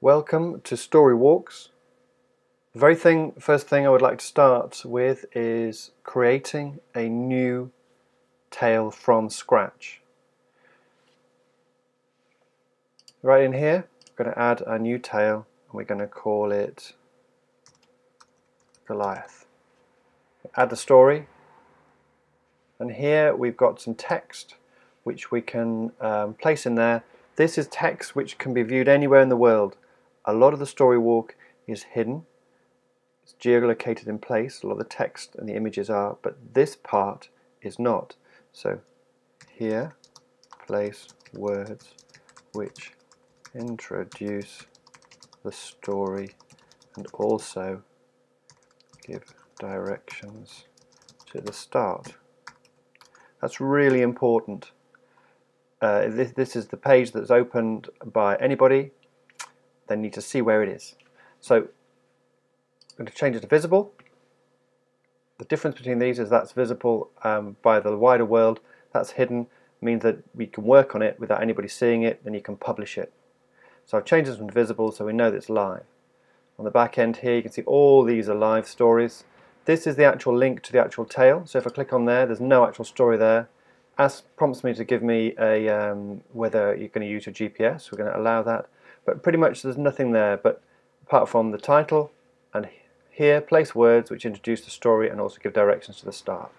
Welcome to Storywalks. The first thing I would like to start with is creating a new tale from scratch. Right in here, we're going to add a new tale and we're going to call it Goliath. Add the story, and here we've got some text which we can place in there. This is text which can be viewed anywhere in the world. A lot of the Storywalk is hidden, it's geolocated in place, a lot of the text and the images are, but this part is not. So here, place words which introduce the story and also give directions to the start. That's really important. This is the page that's opened by anybody. They need to see where it is. So I'm going to change it to visible. The difference between these is that's visible by the wider world. That's hidden, means that we can work on it without anybody seeing it, then you can publish it. So I've changed this from visible so we know that it's live. On the back end here you can see all these are live stories. This is the actual link to the actual tale, so if I click on there, there's no actual story there. Prompts me to give me a whether you're going to use your GPS. We're going to allow that, but pretty much there's nothing there but apart from the title and here place words which introduce the story and also give directions to the start.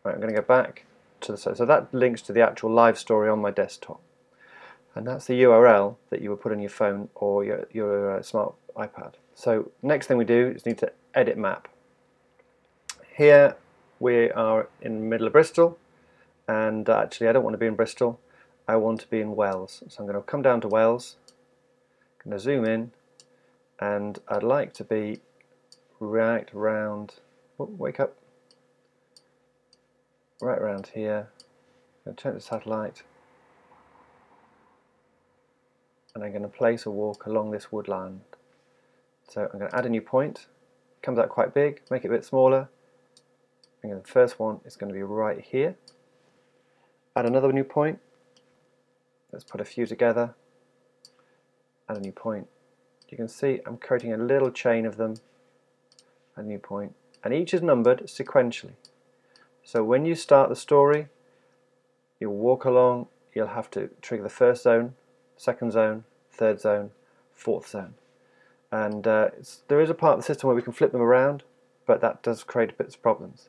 Right, I'm going to go back to the so that links to the actual live story on my desktop, and that's the URL that you would put on your phone or your smart iPad. So next thing we do is need to edit map. Here we are in the middle of Bristol, and actually I don't want to be in Bristol, I want to be in Wales. So I'm going to come down to Wales, I'm going to zoom in, and I'd like to be right around, wake up, right around here. I'm going to turn the satellite, and I'm going to place a walk along this woodland. So I'm going to add a new point, it comes out quite big, make it a bit smaller. And the first one is going to be right here. Add another new point. Let's put a few together. Add a new point. You can see I'm creating a little chain of them. A new point. And each is numbered sequentially. So when you start the story, you'll walk along, you'll have to trigger the first zone, second zone, third zone, fourth zone. And there is a part of the system where we can flip them around, but that does create a bit of problems.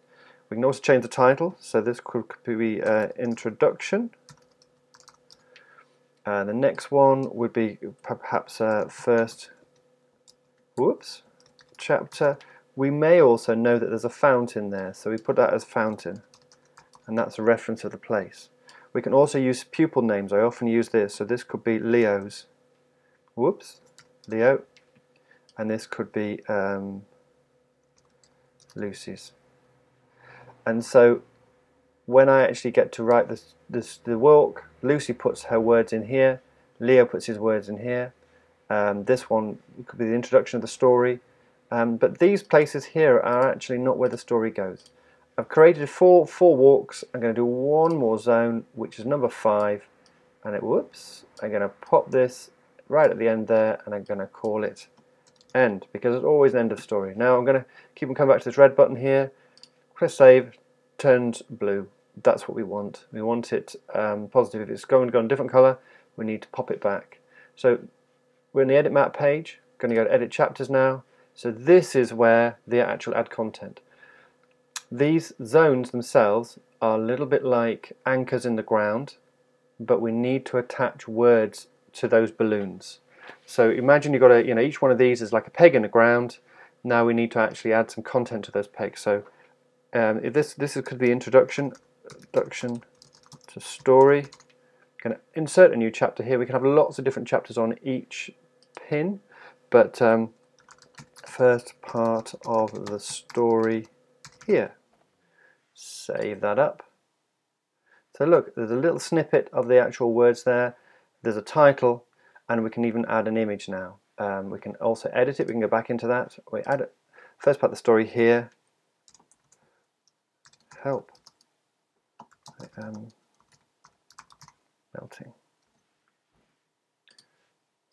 We can also change the title, so this could be introduction. And the next one would be perhaps first chapter. We may also know that there's a fountain there, so we put that as fountain, and that's a reference of the place. We can also use pupil names. I often use this, so this could be Leo's. Leo. And this could be Lucy's. And so when I actually get to write the walk, Lucy puts her words in here, Leo puts his words in here. This one could be the introduction of the story, but these places here are actually not where the story goes. I've created four walks. I'm going to do one more zone, which is number 5, and I'm going to pop this right at the end there, and I'm going to call it end, because it's always an end of story. Now I'm going to keep on coming back to this red button here. Press save, turns blue. That's what we want. We want it positive. If it's going to go in a different colour, we need to pop it back. So we're in the edit map page. Going to go to edit chapters now. So this is where the actual add content. These zones themselves are a little bit like anchors in the ground, but we need to attach words to those balloons. So imagine you've got each one of these is like a peg in the ground. Now we need to actually add some content to those pegs. So if this could be introduction to story. Going to insert a new chapter here. We can have lots of different chapters on each pin, but first part of the story here. Save that up. So look, there's a little snippet of the actual words there. There's a title, and we can even add an image now. We can also edit it. We can go back into that. We add it. First part of the story here. Help. Melting.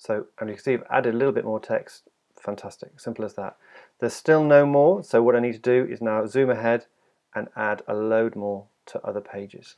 So, and you can see I've added a little bit more text. Fantastic, simple as that. There's still no more, so what I need to do is now zoom ahead and add a load more to other pages.